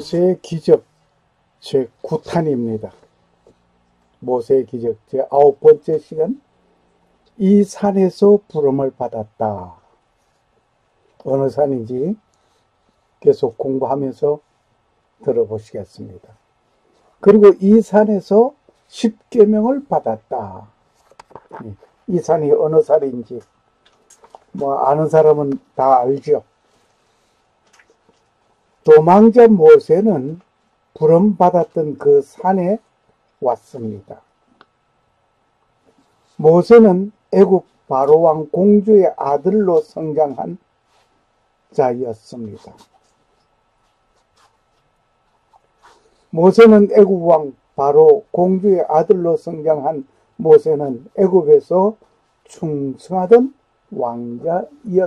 모세의 기적 제9탄입니다. 모세의 기적 제9번째 시간, 이 산에서 부름을 받았다. 어느 산인지 계속 공부하면서 들어보시겠습니다. 그리고 이 산에서 십계명을 받았다. 이 산이 어느 산인지 아는 사람은 다 알죠. 도망자 모세는 부름받았던 그 산에 왔습니다. 모세는 애굽 바로왕 공주의 아들로 성장한 자였습니다. 모세는 애굽 왕 바로 공주의 아들로 성장한 모세는 애굽에서 충성하던 왕자였습니다.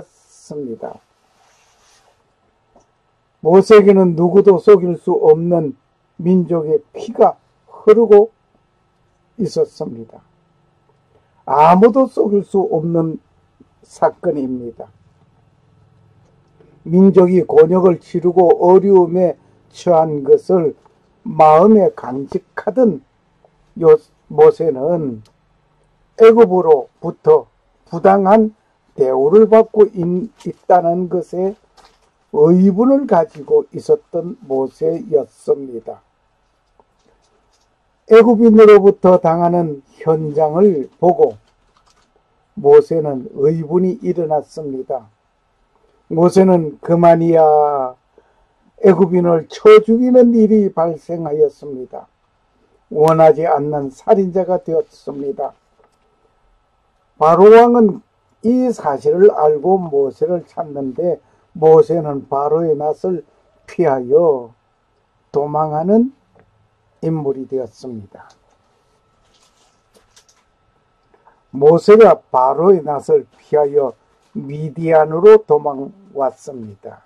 모세에게는 누구도 속일 수 없는 민족의 피가 흐르고 있었습니다. 아무도 속일 수 없는 사건입니다. 민족이 곤욕을 치르고 어려움에 처한 것을 마음에 간직하던 모세는 애굽으로부터 부당한 대우를 받고 있다는 것에 의분을 가지고 있었던 모세였습니다. 애굽인으로부터 당하는 현장을 보고 모세는 의분이 일어났습니다. 모세는 그만이야 애굽인을 쳐 죽이는 일이 발생하였습니다. 원하지 않는 살인자가 되었습니다. 바로왕은 이 사실을 알고 모세를 찾는데 모세는 바로의 낯을 피하여 도망하는 인물이 되었습니다. 모세가 바로의 낯을 피하여 미디안으로 도망왔습니다.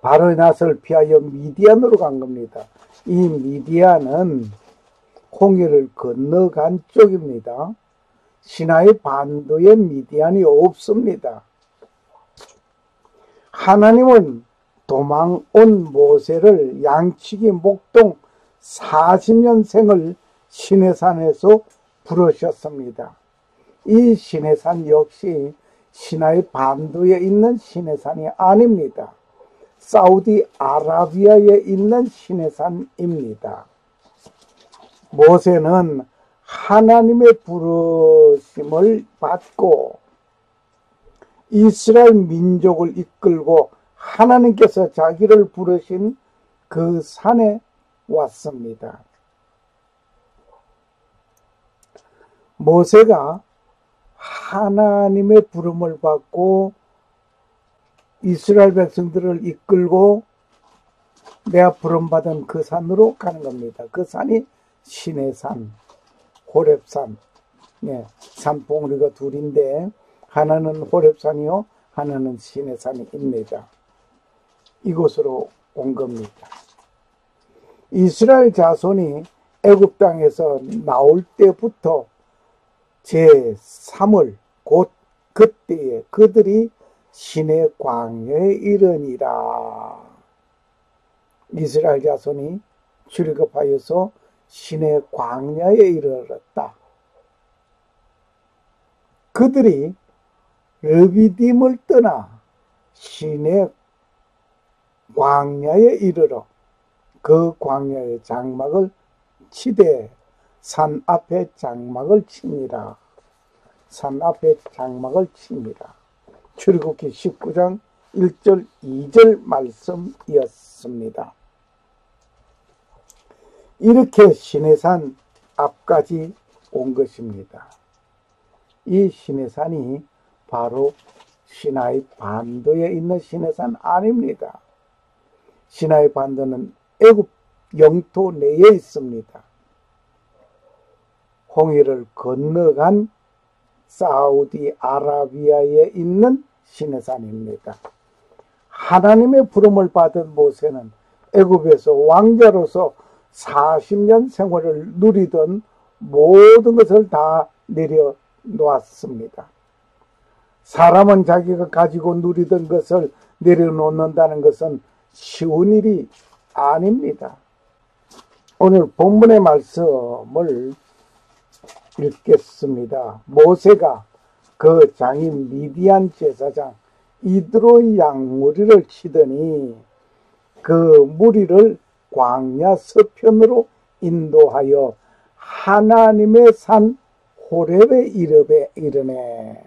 바로의 낯을 피하여 미디안으로 간 겁니다. 이 미디안은 홍해를 건너간 쪽입니다. 시나이 반도에 미디안이 없습니다. 하나님은 도망 온 모세를 양치기 목동 40년 생을 시내산에서 부르셨습니다. 이 시내산 역시 시나이 반도에 있는 시내산이 아닙니다. 사우디아라비아에 있는 시내산입니다. 모세는 하나님의 부르심을 받고 이스라엘 민족을 이끌고 하나님께서 자기를 부르신 그 산에 왔습니다. 모세가 하나님의 부름을 받고 이스라엘 백성들을 이끌고 내가 부름받은 그 산으로 가는 겁니다. 그 산이 시내산, 호렙산, 산봉우리가 둘인데 하나는 호렙산이요, 하나는 시내산입니다. 이곳으로 온 겁니다. 이스라엘 자손이 애굽 땅에서 나올 때부터 제3월 곧 그때에 그들이 시내 광야에 이르니라. 이스라엘 자손이 출애굽하여서 시내 광야에 이르렀다. 그들이 르비딤을 떠나 시내 광야에 이르러 그 광야의 장막을 치되 산 앞에 장막을 치니라. 산 앞에 장막을 칩니다. 출애굽기 19장 1절 2절 말씀이었습니다. 이렇게 시내산 앞까지 온 것입니다. 이 시내산이 바로 시나이 반도에 있는 시내산 아닙니다. 시나이 반도는 애굽 영토 내에 있습니다. 홍해를 건너간 사우디아라비아에 있는 시내산입니다. 하나님의 부름을 받은 모세는 애굽에서 왕자로서 40년 생활을 누리던 모든 것을 다 내려놓았습니다. 사람은 자기가 가지고 누리던 것을 내려놓는다는 것은 쉬운 일이 아닙니다. 오늘 본문의 말씀을 읽겠습니다. 모세가 그 장인 미디안 제사장 이드로의 양무리를 치더니 그 무리를 광야 서편으로 인도하여 하나님의 산 호렙에 이르네.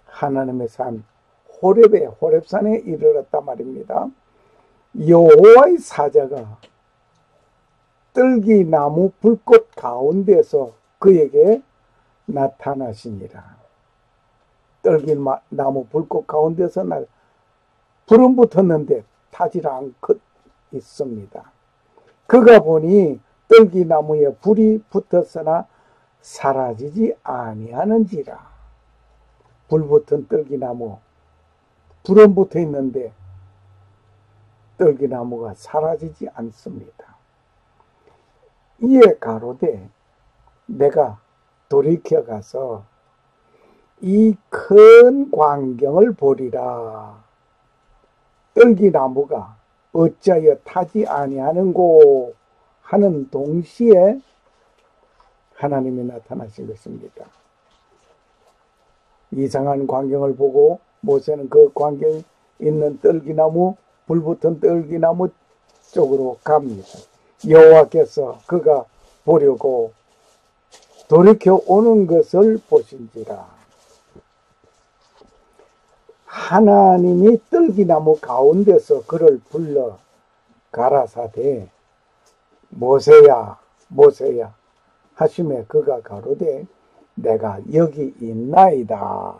하나님의 산 호렙산에 이르렀단 말입니다. 여호와의 사자가 떨기나무 불꽃 가운데서 그에게 나타나시니라. 떨기나무 불꽃 가운데서 불은 붙었는데 타질 않고 있습니다. 그가 보니 떨기나무에 불이 붙었으나 사라지지 아니하는지라. 불 붙은 떨기나무, 불은 붙어 있는데 떨기나무가 사라지지 않습니다. 이에 가로되 내가 돌이켜 가서 이 큰 광경을 보리라. 떨기나무가 어찌하여 타지 아니하는고 하는 동시에 하나님이 나타나신 것입니다. 이상한 광경을 보고 모세는 그 광경에 있는 떨기나무, 불붙은 떨기나무 쪽으로 갑니다. 여호와께서 그가 보려고 돌이켜 오는 것을 보신지라. 하나님이 떨기나무 가운데서 그를 불러 가라사대 모세야 모세야 하시매 그가 가로되 내가 여기 있나이다.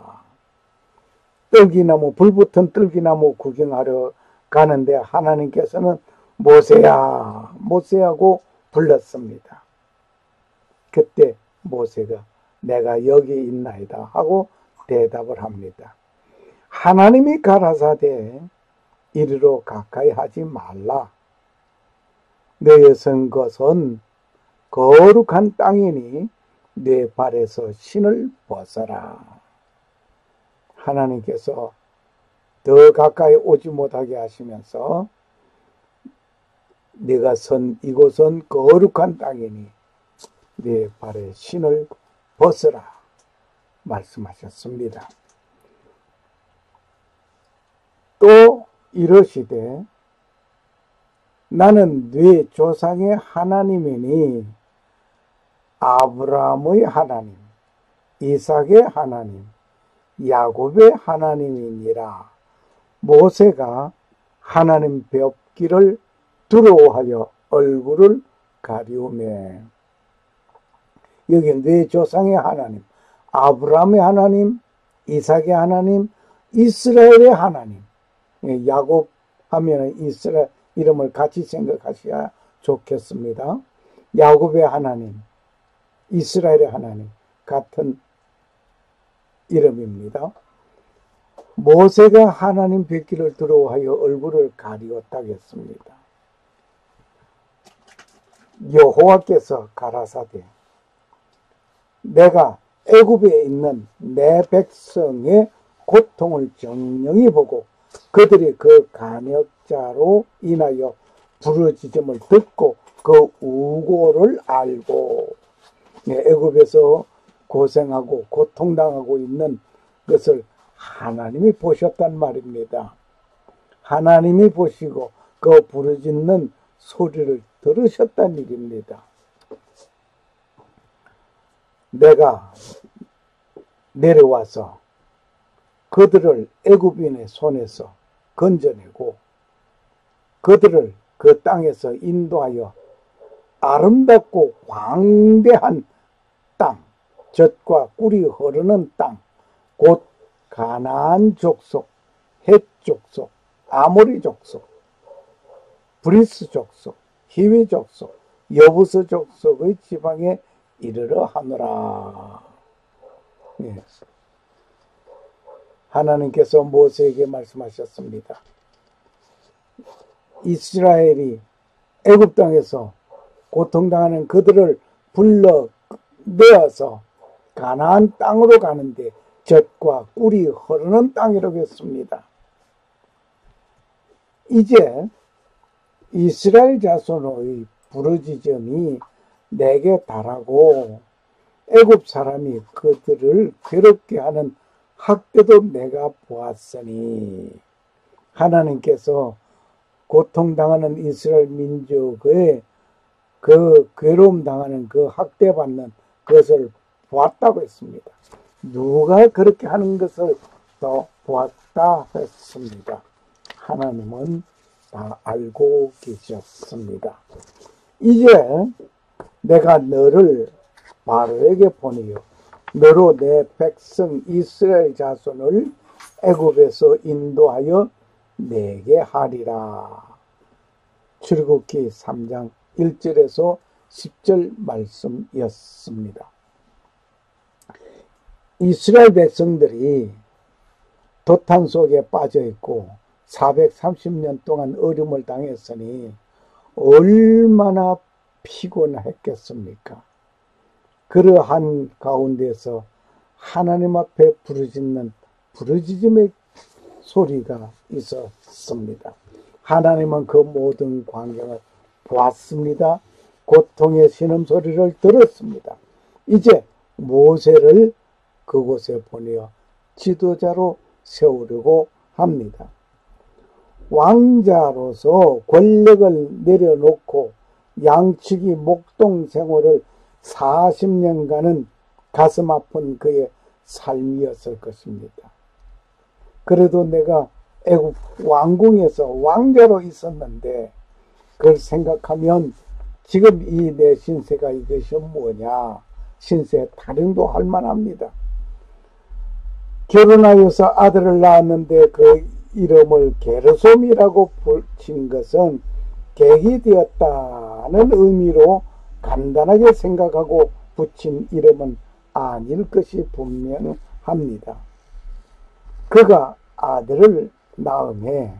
떨기나무, 불붙은 떨기나무 구경하러 가는데 하나님께서는 모세야 모세하고 불렀습니다. 그때 모세가 내가 여기 있나이다 하고 대답을 합니다. 하나님이 가라사대 이리로 가까이 하지 말라. 너의 선 것은 거룩한 땅이니 내 발에서 신을 벗어라. 하나님께서 더 가까이 오지 못하게 하시면서 네가 선 이곳은 거룩한 땅이니 네 발에 신을 벗어라 말씀하셨습니다. 또 이러시되 나는 네 조상의 하나님이니 아브라함의 하나님, 이삭의 하나님, 야곱의 하나님이니라. 모세가 하나님 뵙기를 두려워하여 얼굴을 가리우매. 여기 네 조상의 하나님, 아브라함의 하나님, 이삭의 하나님, 이스라엘의 하나님. 야곱 하면 이스라엘 이름을 같이 생각하셔야 좋겠습니다. 야곱의 하나님, 이스라엘의 하나님 같은 이름입니다. 모세가 하나님 뵙기를 두려워하여 얼굴을 가리웠다겠습니다. 여호와께서 가라사대 내가 애굽에 있는 내 백성의 고통을 정령히 보고 그들이 그 간역자로 인하여 부르짖음을 듣고 그 우고를 알고 애굽에서 고생하고 고통당하고 있는 것을 하나님이 보셨단 말입니다. 하나님이 보시고 그 부르짖는 소리를 들으셨단 일입니다. 내가 내려와서 그들을 애굽인의 손에서 건져내고 그들을 그 땅에서 인도하여 아름답고 광대한 땅, 젖과 꿀이 흐르는 땅, 곧 가나안 족속, 헷 족속, 아모리 족속, 브리스 족속, 히위 족속, 여부스 족속의 지방에 이르러 하노라. 예. 하나님께서 모세에게 말씀하셨습니다. 이스라엘이 애굽 땅에서 고통당하는 그들을 불러내어서 가나안 땅으로 가는데 젖과 꿀이 흐르는 땅이라고 했습니다. 이제 이스라엘 자손의 부르짖음이 내게 달하고 애굽 사람이 그들을 괴롭게 하는 학대도 내가 보았으니, 하나님께서 고통당하는 이스라엘 민족의 그 괴로움 당하는 그 학대받는 것을 보았다고 했습니다. 누가 그렇게 하는 것을 더 보았다 했습니다. 하나님은 다 알고 계셨습니다. 이제 내가 너를 바로에게 보내어 너로 내 백성 이스라엘 자손을 애굽에서 인도하여 내게 하리라. 출애굽기 3장 1절에서 10절 말씀이었습니다. 이스라엘 백성들이 도탄 속에 빠져 있고 430년 동안 어려움을 당했으니 얼마나 피곤했겠습니까? 그러한 가운데서 하나님 앞에 부르짖는 부르짖음의 소리가 있었습니다. 하나님은 그 모든 광경을 보았습니다. 고통의 신음소리를 들었습니다. 이제 모세를 그곳에 보내어 지도자로 세우려고 합니다. 왕자로서 권력을 내려놓고 양치기 목동 생활을 40년간은 가슴 아픈 그의 삶이었을 것입니다. 그래도 내가 애굽 왕궁에서 왕자로 있었는데 그걸 생각하면 지금 이 내 신세가 이것이 뭐냐, 신세 타령도 할 만합니다. 결혼하여서 아들을 낳았는데 그 이름을 게르솜이라고 붙인 것은 객이 되었다는 의미로 간단하게 생각하고 붙인 이름은 아닐 것이 분명합니다. 그가 아들을 낳음에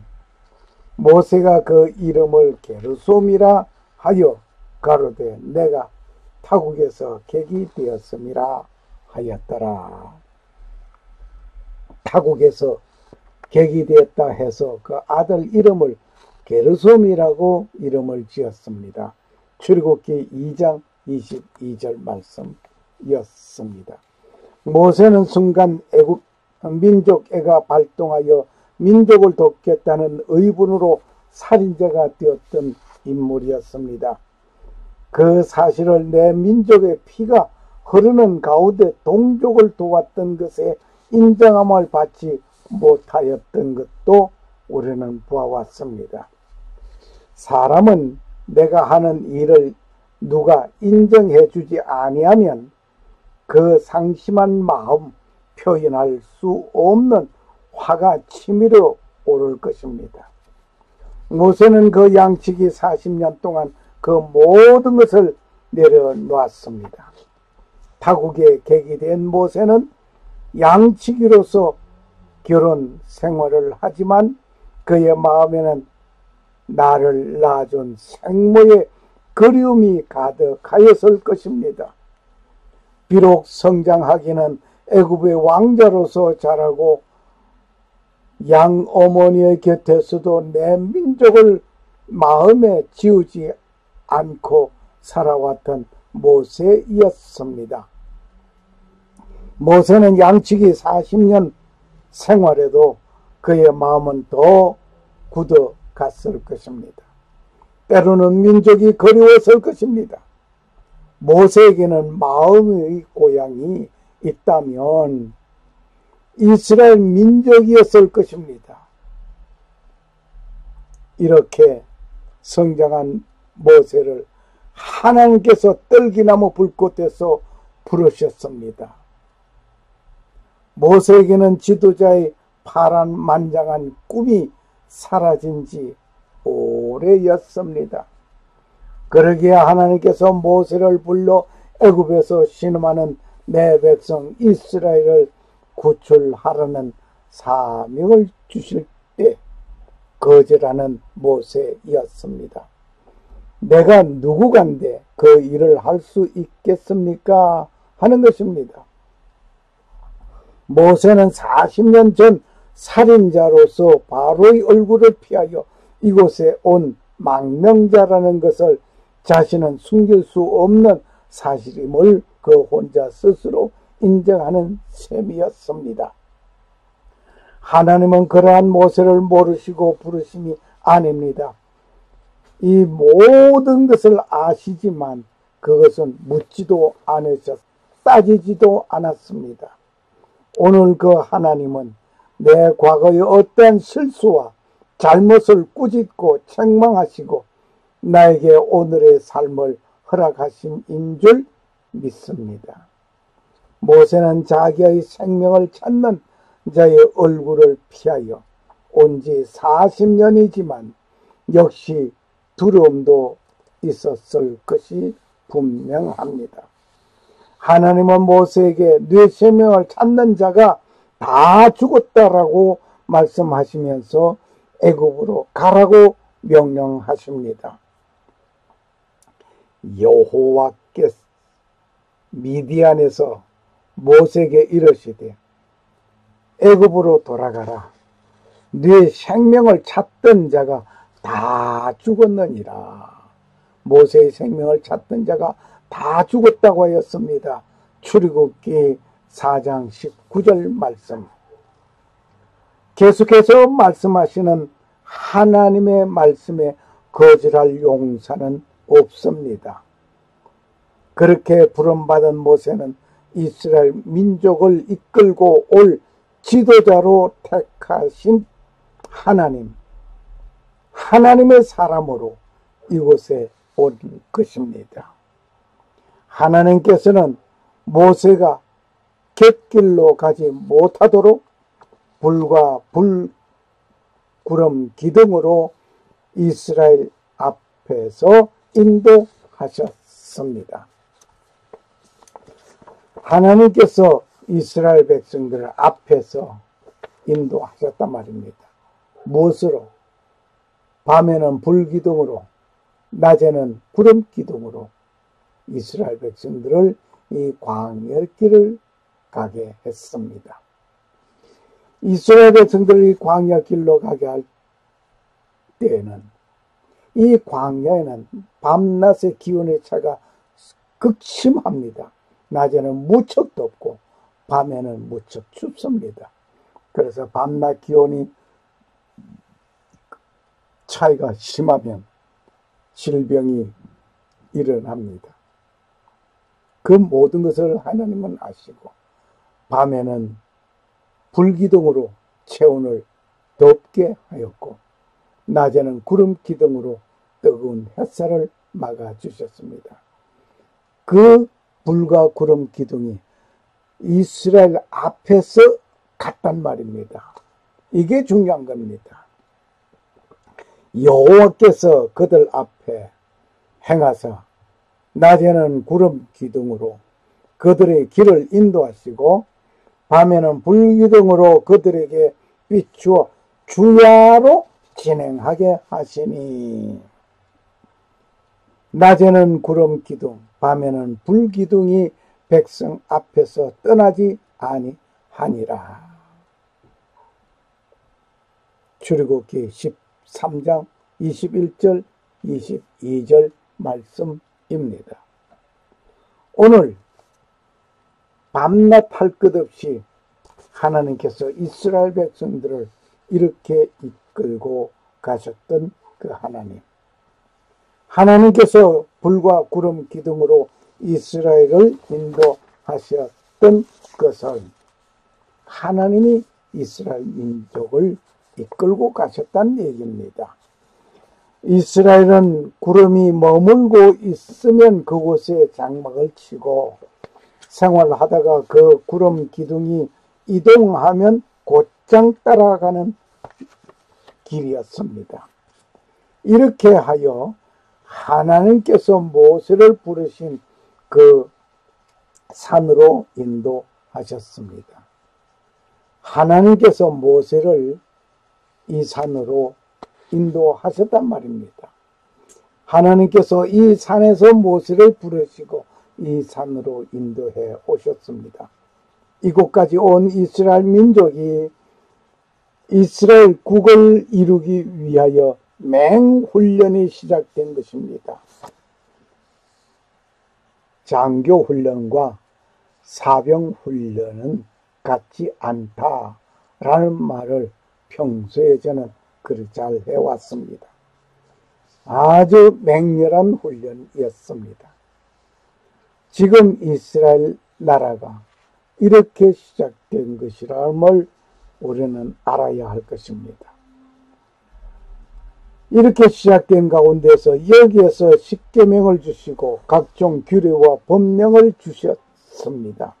모세가 그 이름을 게르솜이라 하여 가로되 내가 타국에서 객이 되었음이라 하였더라. 타국에서 객이 되었다 해서 그 아들 이름을 게르솜이라고 이름을 지었습니다. 출애굽기 2장 22절 말씀이었습니다. 모세는 순간 애굽 민족애가 발동하여 민족을 돕겠다는 의분으로 살인자가 되었던 인물이었습니다. 그 사실을 내 민족의 피가 흐르는 가운데 동족을 도왔던 것에 인정함을 받지 못하였던 것도 우리는 보아왔습니다. 사람은 내가 하는 일을 누가 인정해 주지 아니하면 그 상심한 마음 표현할 수 없는 화가 치밀어 오를 것입니다. 모세는 그 양치기 40년 동안 그 모든 것을 내려놓았습니다. 타국에 객이 된 모세는 양치기로서 결혼 생활을 하지만 그의 마음에는 나를 낳아준 생모의 그리움이 가득하였을 것입니다. 비록 성장하기는 애굽의 왕자로서 자라고 양 어머니의 곁에서도 내 민족을 마음에 지우지 않고 살아왔던 모세였습니다. 모세는 양치기 40년 생활에도 그의 마음은 더 굳어갔을 것입니다. 때로는 민족이 그리웠을 것입니다. 모세에게는 마음의 고향이 있다면 이스라엘 민족이었을 것입니다. 이렇게 성장한 모세를 하나님께서 떨기나무 불꽃에서 부르셨습니다. 모세에게는 지도자의 파란만장한 꿈이 사라진 지 오래였습니다. 그러기에 하나님께서 모세를 불러 애굽에서 신음하는 내 백성 이스라엘을 구출하라는 사명을 주실 때 거절하는 모세였습니다. 내가 누구간데 그 일을 할 수 있겠습니까? 하는 것입니다. 모세는 40년 전 살인자로서 바로의 얼굴을 피하여 이곳에 온 망명자라는 것을 자신은 숨길 수 없는 사실임을 그 혼자 스스로 인정하는 셈이었습니다. 하나님은 그러한 모세를 모르시고 부르심이 아닙니다. 이 모든 것을 아시지만 그것은 묻지도 않으셨, 따지지도 않았습니다. 오늘 그 하나님은 내 과거의 어떠한 실수와 잘못을 꾸짖고 책망하시고 나에게 오늘의 삶을 허락하심인 줄 믿습니다. 모세는 자기의 생명을 찾는 자의 얼굴을 피하여 온 지 40년이지만 역시 두려움도 있었을 것이 분명합니다. 하나님은 모세에게 네 생명을 찾는 자가 다 죽었다라고 말씀하시면서 애굽으로 가라고 명령하십니다. 여호와께서 미디안에서 모세에게 이르시되 애굽으로 돌아가라. 네 생명을 찾던 자가 다 죽었느니라. 모세의 생명을 찾던 자가 다 죽었다고 하였습니다. 출애굽기 4장 19절 말씀. 계속해서 말씀하시는 하나님의 말씀에 거절할 용사는 없습니다. 그렇게 부름받은 모세는 이스라엘 민족을 이끌고 올 지도자로 택하신 하나님의 사람으로 이곳에 온 것입니다. 하나님께서는 모세가 갯길로 가지 못하도록 불과 구름 기둥으로 이스라엘 앞에서 인도하셨습니다. 하나님께서 이스라엘 백성들을 앞에서 인도하셨단 말입니다. 무엇으로? 밤에는 불기둥으로, 낮에는 구름기둥으로 이스라엘 백성들을 이 광야의 길을 가게 했습니다. 이스라엘 백성들이 광야 길로 가게 할 때에는 이 광야에는 밤낮의 기온의 차가 극심합니다. 낮에는 무척 덥고 밤에는 무척 춥습니다. 그래서 밤낮 기온이 차이가 심하면 질병이 일어납니다. 그 모든 것을 하나님은 아시고 밤에는 불기둥으로 체온을 덥게 하였고 낮에는 구름기둥으로 뜨거운 햇살을 막아주셨습니다. 그 불과 구름기둥이 이스라엘 앞에서 갔단 말입니다. 이게 중요한 겁니다. 여호와께서 그들 앞에 행하사 낮에는 구름기둥으로 그들의 길을 인도하시고 밤에는 불기둥으로 그들에게 비추어 주야로 진행하게 하시니 낮에는 구름기둥 밤에는 불기둥이 백성 앞에서 떠나지 아니하니라. 출애굽기 13장 21절 22절 말씀입니다. 오늘 밤낮 할 것 없이 하나님께서 이스라엘 백성들을 이렇게 이끌고 가셨던 그 하나님께서 불과 구름 기둥으로 이스라엘을 인도하셨던 것은 하나님이 이스라엘 민족을 이끌고 가셨다는 얘기입니다. 이스라엘은 구름이 머물고 있으면 그곳에 장막을 치고 생활하다가 그 구름 기둥이 이동하면 곧장 따라가는 길이었습니다. 이렇게 하여 하나님께서 모세를 부르신 그 산으로 인도하셨습니다. 하나님께서 모세를 이 산으로 인도하셨단 말입니다. 하나님께서 이 산에서 모세를 부르시고 이 산으로 인도해 오셨습니다. 이곳까지 온 이스라엘 민족이 이스라엘 국을 이루기 위하여 맹훈련이 시작된 것입니다. 장교훈련과 사병훈련은 같지 않다라는 말을 평소에 저는 그렇게 잘 해왔습니다. 아주 맹렬한 훈련이었습니다. 지금 이스라엘 나라가 이렇게 시작된 것이라는 우리는 알아야 할 것입니다. 이렇게 시작된 가운데서 여기에서 십계명을 주시고 각종 규례와 법령을 주셨습니다.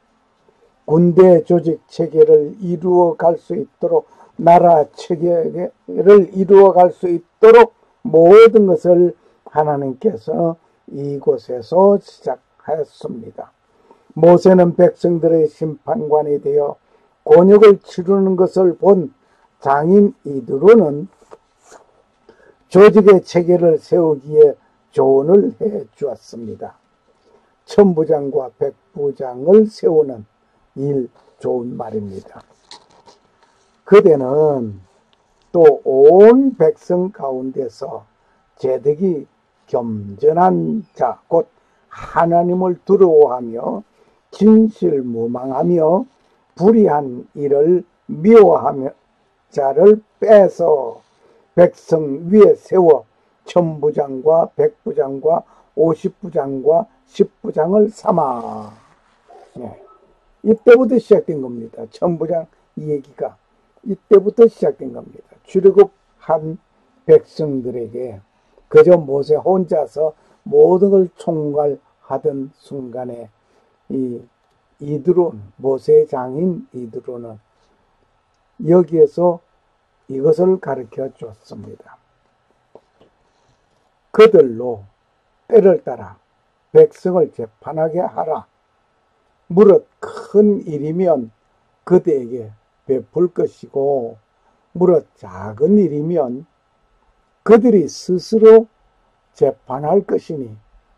군대 조직 체계를 이루어 갈 수 있도록, 나라 체계를 이루어 갈 수 있도록 모든 것을 하나님께서 이곳에서 시작하였습니다. 모세는 백성들의 심판관이 되어 곤욕을 치르는 것을 본 장인 이드로는 조직의 체계를 세우기에 조언을 해 주었습니다. 천부장과 백부장을 세우는 일, 좋은 말입니다. 그대는 또 온 백성 가운데서 제득이 겸전한 자, 곧 하나님을 두려워하며 진실무망하며 불의한 일을 미워하며 자를 빼서 백성 위에 세워 천부장과 백부장과 50부장과 10부장을 삼아. 네. 이때부터 시작된 겁니다. 천부장 이 얘기가 이때부터 시작된 겁니다. 출애굽한 백성들에게 그저 모세 혼자서 모든 걸 총괄하던 순간에 이 이드론, 모세의 장인 이드론은 여기에서 이것을 가르쳐 줬습니다. 그들로 때를 따라 백성을 재판하게 하라. 무릇 큰 일이면 그대에게 베풀 것이고 무릇 작은 일이면 그들이 스스로 재판할 것이니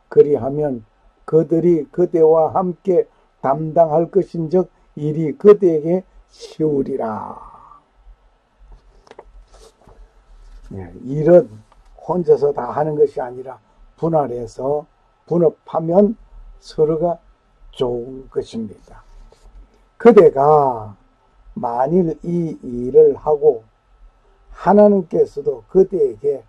그리하면 그들이 그대와 함께 담당할 것인즉 일이 그대에게 쉬우리라. 일은 혼자서 다 하는 것이 아니라 분할해서 분업하면 서로가 좋은 것입니다. 그대가 만일 이 일을 하고 하나님께서도 그대에게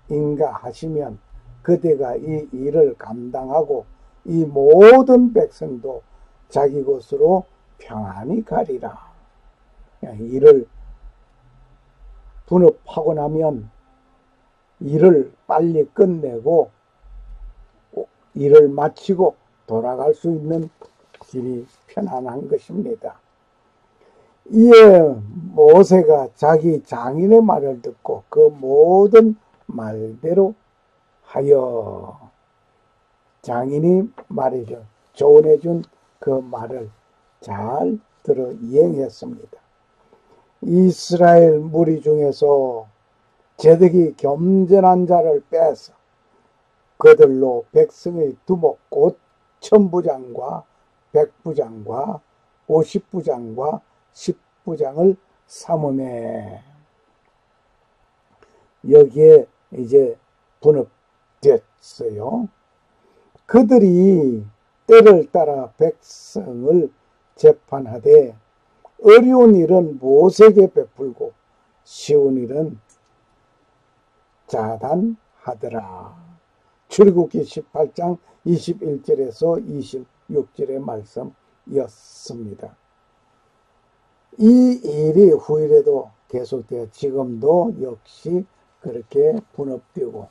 인가하시면 그대가 이 일을 감당하고 이 모든 백성도 자기 곳으로 평안히 가리라. 일을 분업하고 나면 일을 빨리 끝내고 일을 마치고 돌아갈 수 있는 길이 편안한 것입니다. 이에 모세가 자기 장인의 말을 듣고 그 모든 말대로 하여 장인이 말해줘 조언해준 그 말을 잘 들어 이행했습니다. 이스라엘 무리 중에서 제득이 겸전한 자를 빼서 그들로 백성의 두목 곧 천부장과 백부장과 50부장과 10부장을 삼음해. 여기에 이제 분업됐어요. 그들이 때를 따라 백성을 재판하되 어려운 일은 모세에게 베풀고 쉬운 일은 자단하더라. 출애굽기 18장 21절에서 26절의 말씀이었습니다. 이 일이 후일에도 계속되어 지금도 역시 그렇게 분업되고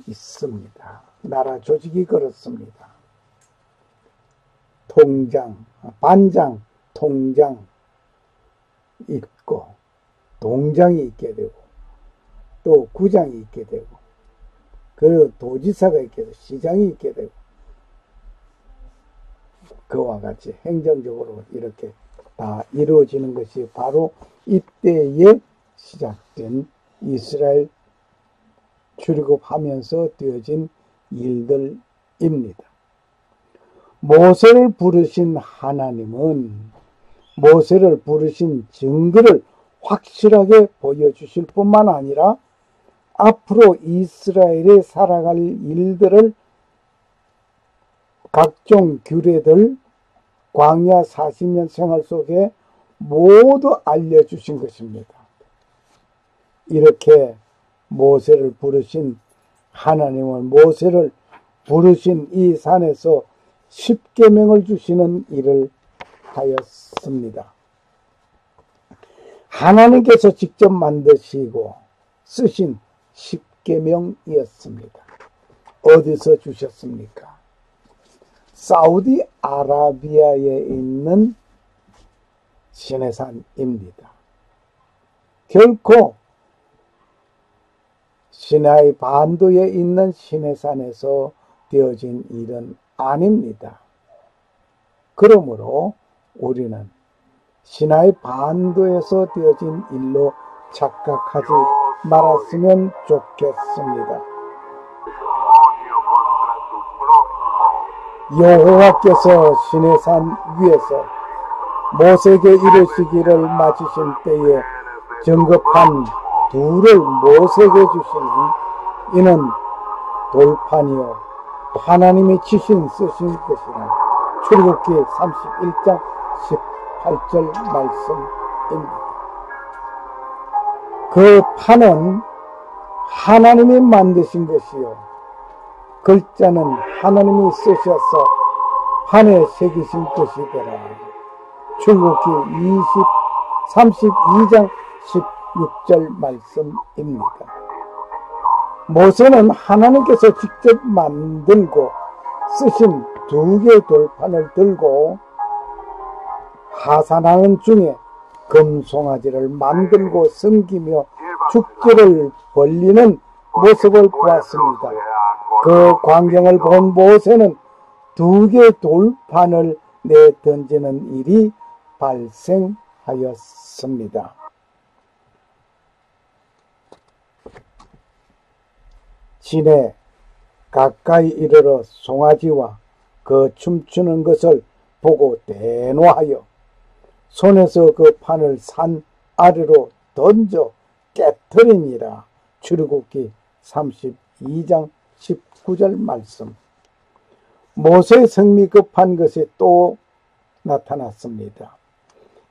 있습니다. 나라 조직이 그렇습니다. 통장, 반장, 통장 있고 동장이 있게 되고 또 구장이 있게 되고 그리고 도지사가 있게 되고 시장이 있게 되고 그와 같이 행정적으로 이렇게 다 이루어지는 것이 바로 이때에 시작된 이스라엘 출애굽하면서 되어진 일들입니다. 모세를 부르신 하나님은 모세를 부르신 증거를 확실하게 보여주실 뿐만 아니라 앞으로 이스라엘이 살아갈 일들을 각종 규례들 광야 40년 생활 속에 모두 알려주신 것입니다. 이렇게 모세를 부르신 하나님은 모세를 부르신 이 산에서 십계명을 주시는 일을 하였습니다. 하나님께서 직접 만드시고 쓰신 십계명이었습니다. 어디서 주셨습니까? 사우디아라비아에 있는 시내산입니다. 결코 시나이 반도에 있는 시내산에서 되어진 일은 아닙니다. 그러므로 우리는 시나이 반도에서 되어진 일로 착각하지 말았으면 좋겠습니다. 여호와께서 시내산 위에서 모세에게 이르시기를 마치신 때에 정급한 둘을 모세에게 주시니 이는 돌판이요 하나님이 치신 쓰신 것이라. 출애굽기 31장 18절 말씀입니다. 그 판은 하나님이 만드신 것이요 글자는 하나님이 쓰셔서 판에 새기신 것이더라. 출애굽기 32장 16절 말씀입니다. 모세는 하나님께서 직접 만들고 쓰신 두 개의 돌판을 들고 하산하는 중에 금송아지를 만들고 섬기며 축제를 벌리는 모습을 보았습니다. 그 광경을 본 모세는 두 개의 돌판을 내던지는 일이 발생하였습니다. 진에 가까이 이르러 송아지와 그 춤추는 것을 보고 대노하여 손에서 그 판을 산 아래로 던져 깨트리니라. 출애굽기 32장 19절 말씀. 모세의 성미 급한 것이 또 나타났습니다.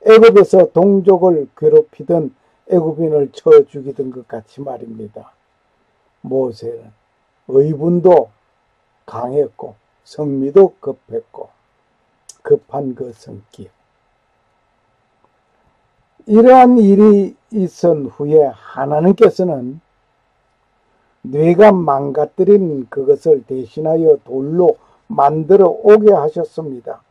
애굽에서 동족을 괴롭히던 애굽인을 쳐 죽이던 것 같이 말입니다. 모세는 의분도 강했고 성미도 급했고 급한 그 성격. 이러한 일이 있은 후에 하나님께서는 뇌가 망가뜨린 그것을 대신하여 돌로 만들어 오게 하셨습니다.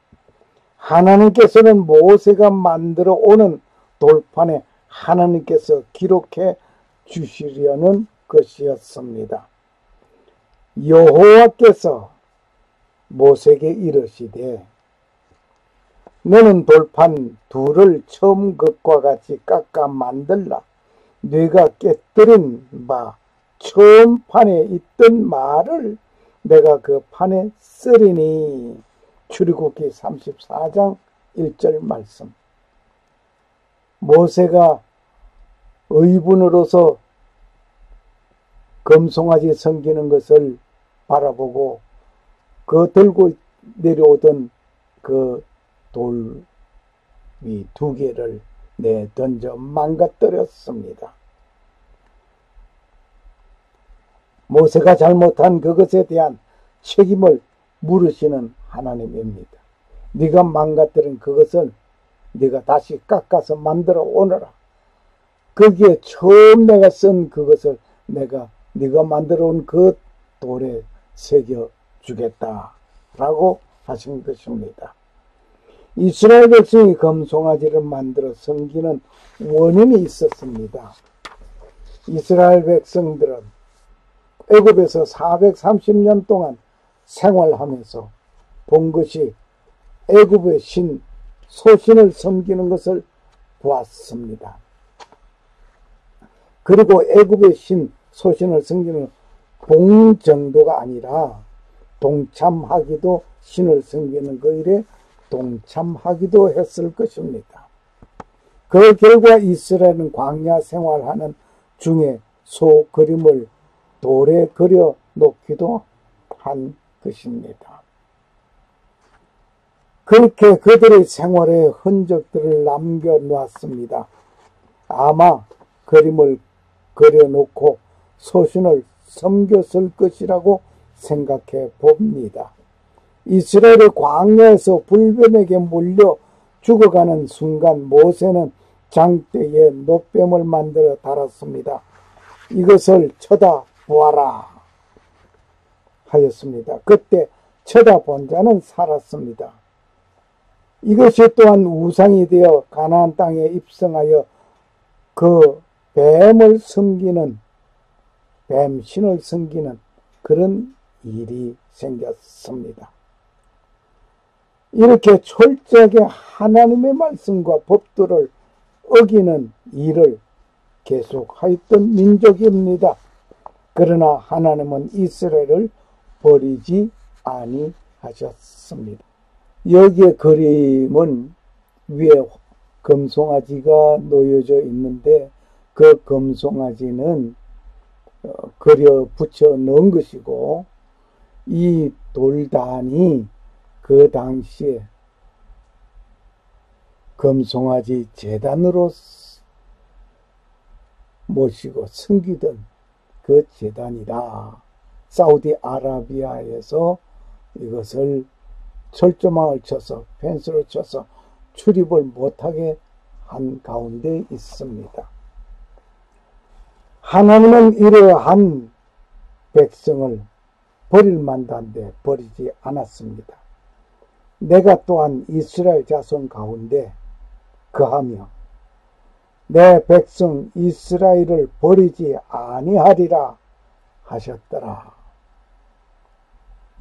하나님께서는 모세가 만들어 오는 돌판에 하나님께서 기록해 주시려는 것이었습니다. 여호와께서 모세에게 이르시되 너는 돌판 둘을 처음 것과 같이 깎아 만들라. 네가 깨뜨린 바 처음 판에 있던 말을 내가 그 판에 쓰리니. 출애굽기 34장 1절 말씀. 모세가 의분으로서 금송아지 섬기는 것을 바라보고 그 들고 내려오던 그 돌 위 두 개를 내던져 망가뜨렸습니다. 모세가 잘못한 그것에 대한 책임을 물으시는 하나님입니다. 네가 망가뜨린 그것을 네가 다시 깎아서 만들어 오너라. 거기에 처음 내가 쓴 그것을 내가 네가 만들어 온 그 돌에 새겨 주겠다라고 하신 것입니다. 이스라엘 백성이 금송아지를 만들어 섬기는 원인이 있었습니다. 이스라엘 백성들은 애굽에서 430년 동안 생활하면서 본 것이 애굽의 신, 소신을 섬기는 것을 보았습니다. 그리고 애굽의 신, 소신을 섬기는 봉 정도가 아니라 동참하기도, 신을 섬기는 그 일에 동참하기도 했을 것입니다. 그 결과 이스라엘은 광야 생활하는 중에 소 그림을 돌에 그려 놓기도 한 것입니다. 그렇게 그들의 생활의 흔적들을 남겨놓았습니다. 아마 그림을 그려놓고 소신을 섬겼을 것이라고 생각해 봅니다. 이스라엘의 광야에서 불뱀에게 물려 죽어가는 순간 모세는 장대에 놋뱀을 만들어 달았습니다. 이것을 쳐다보아라 하였습니다. 그때 쳐다본 자는 살았습니다. 이것이 또한 우상이 되어 가나안 땅에 입성하여 그 뱀을 섬기는, 뱀신을 섬기는 그런 일이 생겼습니다. 이렇게 철저하게 하나님의 말씀과 법도를 어기는 일을 계속하였던 민족입니다. 그러나 하나님은 이스라엘을 버리지 아니하셨습니다. 여기에 그림은 위에 금송아지가 놓여져 있는데 그 금송아지는 그려 붙여 넣은 것이고 이 돌단이 그 당시에 금송아지 제단으로 모시고 섬기던 그 제단이다. 사우디아라비아에서 이것을 철조망을 쳐서 펜스를 쳐서 출입을 못하게 한 가운데 있습니다. 하나님은 이러한 백성을 버릴 만한데 버리지 않았습니다. 내가 또한 이스라엘 자손 가운데 거하며 내 백성 이스라엘을 버리지 아니하리라 하셨더라.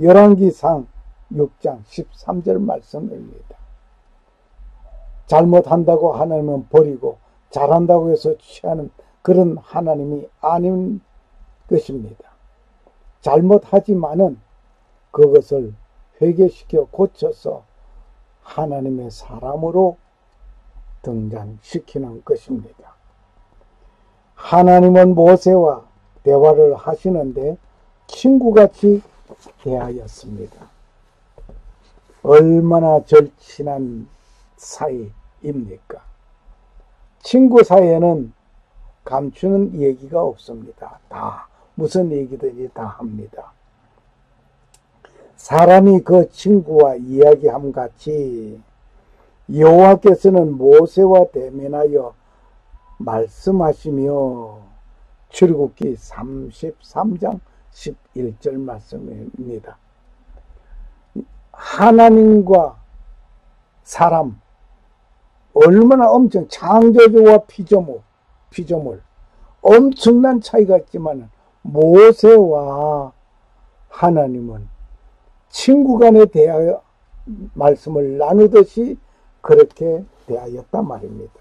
열왕기상 6장 13절 말씀입니다. 잘못한다고 하나님은 버리고 잘한다고 해서 취하는 그런 하나님이 아닌 것입니다. 잘못하지만은 그것을 회개시켜 고쳐서 하나님의 사람으로 등장시키는 것입니다. 하나님은 모세와 대화를 하시는데 친구같이 대하였습니다. 얼마나 절친한 사이입니까? 친구 사이에는 감추는 얘기가 없습니다. 다 무슨 얘기든지 다 합니다. 사람이 그 친구와 이야기함 같이 여호와께서는 모세와 대면하여 말씀하시며 출애굽기 33장 11절 말씀입니다. 하나님과 사람 얼마나 엄청 창조주와 피조물 엄청난 차이가 있지만 모세와 하나님은 친구 간에 대하여 말씀을 나누듯이 그렇게 대하였단 말입니다.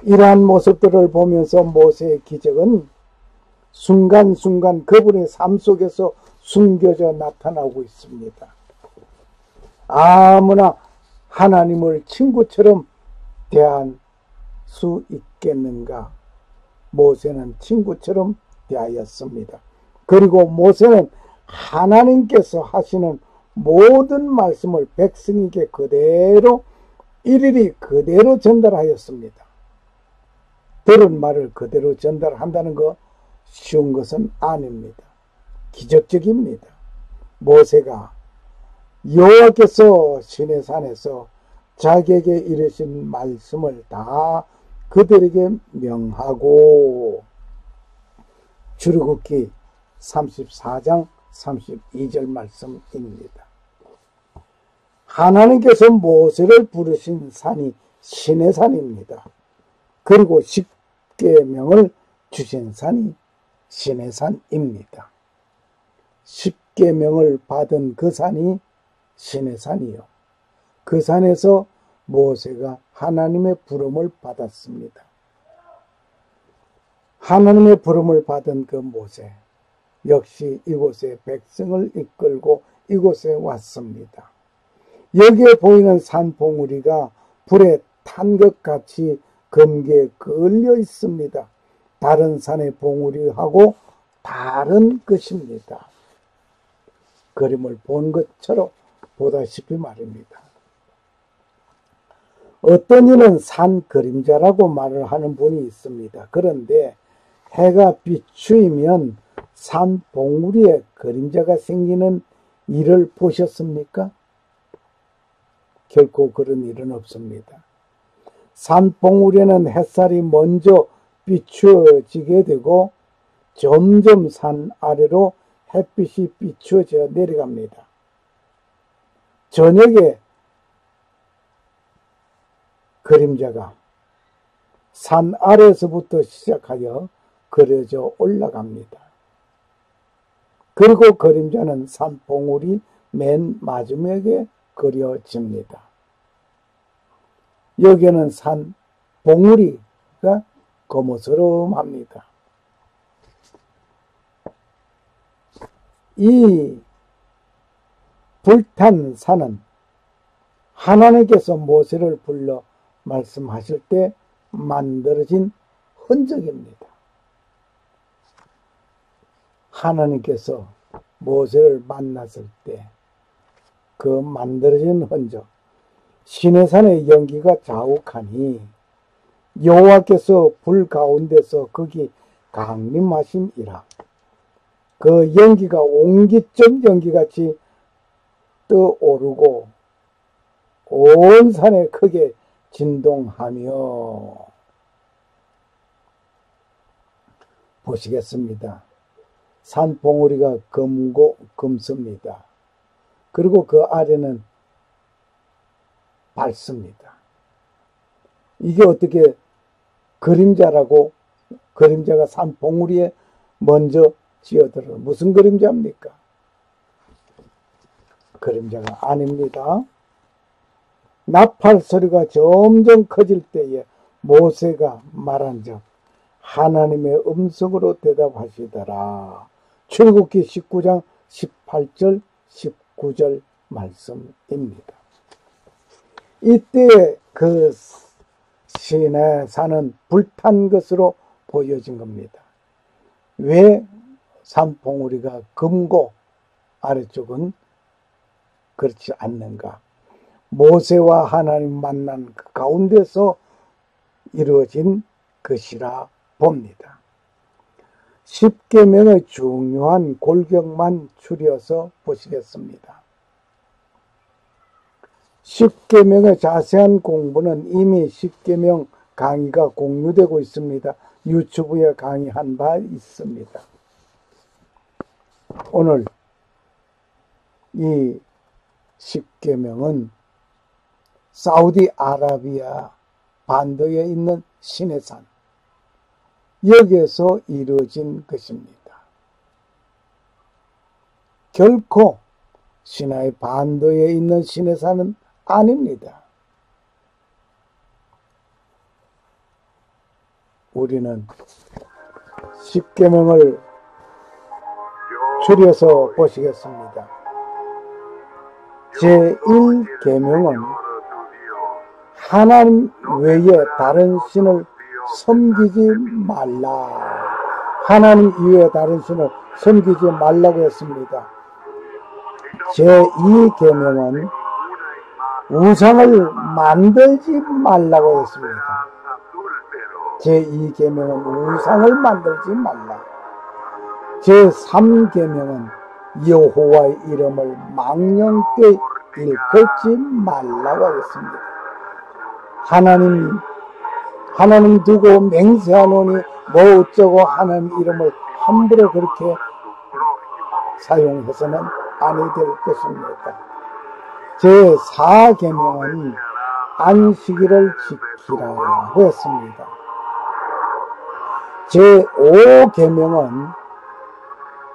이러한 모습들을 보면서 모세의 기적은 순간순간 그분의 삶 속에서 숨겨져 나타나고 있습니다. 아무나 하나님을 친구처럼 대할 수 있겠는가? 모세는 친구처럼 대하였습니다. 그리고 모세는 하나님께서 하시는 모든 말씀을 백성에게 그대로 일일이 그대로 전달하였습니다. 들은 말을 그대로 전달한다는 거 쉬운 것은 아닙니다. 기적적입니다. 모세가 여호와께서 시내산에서 자기에게 이르신 말씀을 다 그들에게 명하고 출애굽기 34장 32절 말씀입니다. 하나님께서 모세를 부르신 산이 시내산입니다. 그리고 십계명을 주신 산이 시내산입니다. 십계명을 받은 그 산이 시내산이요. 그 산에서 모세가 하나님의 부름을 받았습니다. 하나님의 부름을 받은 그 모세 역시 이곳에 백성을 이끌고 이곳에 왔습니다. 여기에 보이는 산봉우리가 불에 탄 것 같이 금기에 걸려 있습니다. 다른 산의 봉우리하고 다른 것입니다. 그림을 본 것처럼 보다시피 말입니다. 어떤 이는 산 그림자라고 말을 하는 분이 있습니다. 그런데 해가 비추이면 산 봉우리에 그림자가 생기는 일을 보셨습니까? 결코 그런 일은 없습니다. 산 봉우리에는 햇살이 먼저 비추어지게 되고 점점 산 아래로 햇빛이 비추어져 내려갑니다. 저녁에 그림자가 산 아래에서부터 시작하여 그려져 올라갑니다. 그리고 그림자는 산 봉우리 맨 마지막에 그려집니다. 여기에는 산 봉우리가 거무스름합니다. 이 불탄 산은 하나님께서 모세를 불러 말씀하실 때 만들어진 흔적입니다. 하나님께서 모세를 만났을 때 그 만들어진 흔적, 시내산의 연기가 자욱하니 여호와께서 불 가운데서 거기 강림하심이라. 그 연기가 옹기적 연기같이 떠오르고 온 산에 크게 진동하며, 보시겠습니다. 산 봉우리가 검습니다. 그리고 그 아래는 밝습니다. 이게 어떻게 그림자라고, 그림자가 산 봉우리에 먼저 지어들어 무슨 그림자입니까? 그림자가 아닙니다. 나팔 소리가 점점 커질 때에 모세가 말한즉 하나님의 음성으로 대답하시더라. 출애굽기 19장 18절 19절 말씀입니다. 이때 그 시내산은 불탄 것으로 보여진 겁니다. 왜 산봉우리가 검고 아래쪽은 그렇지 않는가? 모세와 하나님 만난 그 가운데서 이루어진 것이라 봅니다. 십계명의 중요한 골격만 추려서 보시겠습니다. 십계명의 자세한 공부는 이미 십계명 강의가 공유되고 있습니다. 유튜브에 강의한 바 있습니다. 오늘 이 십계명은 사우디아라비아 반도에 있는 시내산, 여기에서 이루어진 것입니다. 결코 시나이 반도에 있는 시내산은 아닙니다. 우리는 십계명을 추려서 보시겠습니다. 제1계명은 하나님 외에 다른 신을 섬기지 말라. 하나님 이외에 다른 신을 섬기지 말라고 했습니다. 제2계명은 우상을 만들지 말라고 했습니다. 제2계명은 우상을 만들지 말라. 제3계명은 여호와의 이름을 망령되이 일컫지 말라고 하겠습니다. 하나님 두고 맹세하노니 뭐 어쩌고 하나님 이름을 함부로 그렇게 사용해서는 아니 될 것입니다. 제4계명은 안식일을 지키라고 했습니다. 제5계명은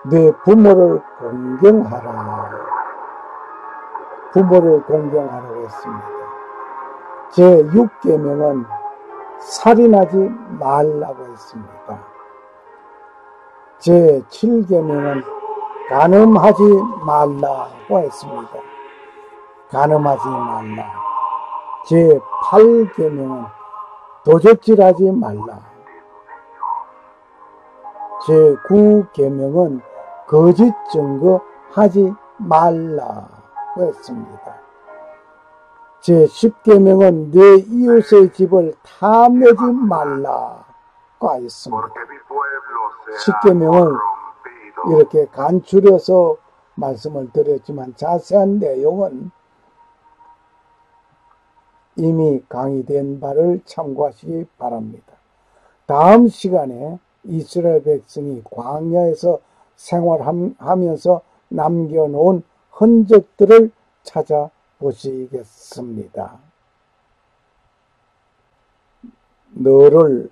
내 부모를 공경하라. 부모를 공경하라고 했습니다. 제6계명은 살인하지 말라고 했습니다. 제7계명은 간음하지 말라고 했습니다. 간음하지 말라. 제8계명은 도적질하지 말라. 제9계명은 거짓 증거하지 말라고 했습니다. 제10계명은 내 이웃의 집을 탐내지 말라고 하였습니다. 10계명을 이렇게 간추려서 말씀을 드렸지만 자세한 내용은 이미 강의된 바를 참고하시기 바랍니다. 다음 시간에 이스라엘 백성이 광야에서 생활하면서 남겨놓은 흔적들을 찾아보시겠습니다. 너를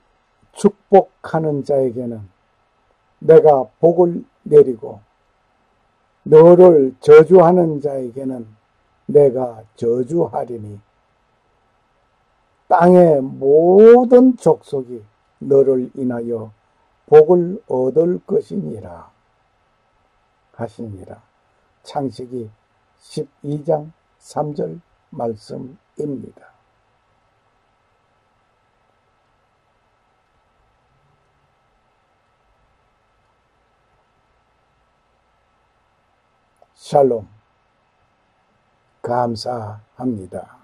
축복하는 자에게는 내가 복을 내리고 너를 저주하는 자에게는 내가 저주하리니 땅의 모든 족속이 너를 인하여 복을 얻을 것이니라 하시니라. 창세기 12장 3절 말씀입니다. 샬롬. 감사합니다.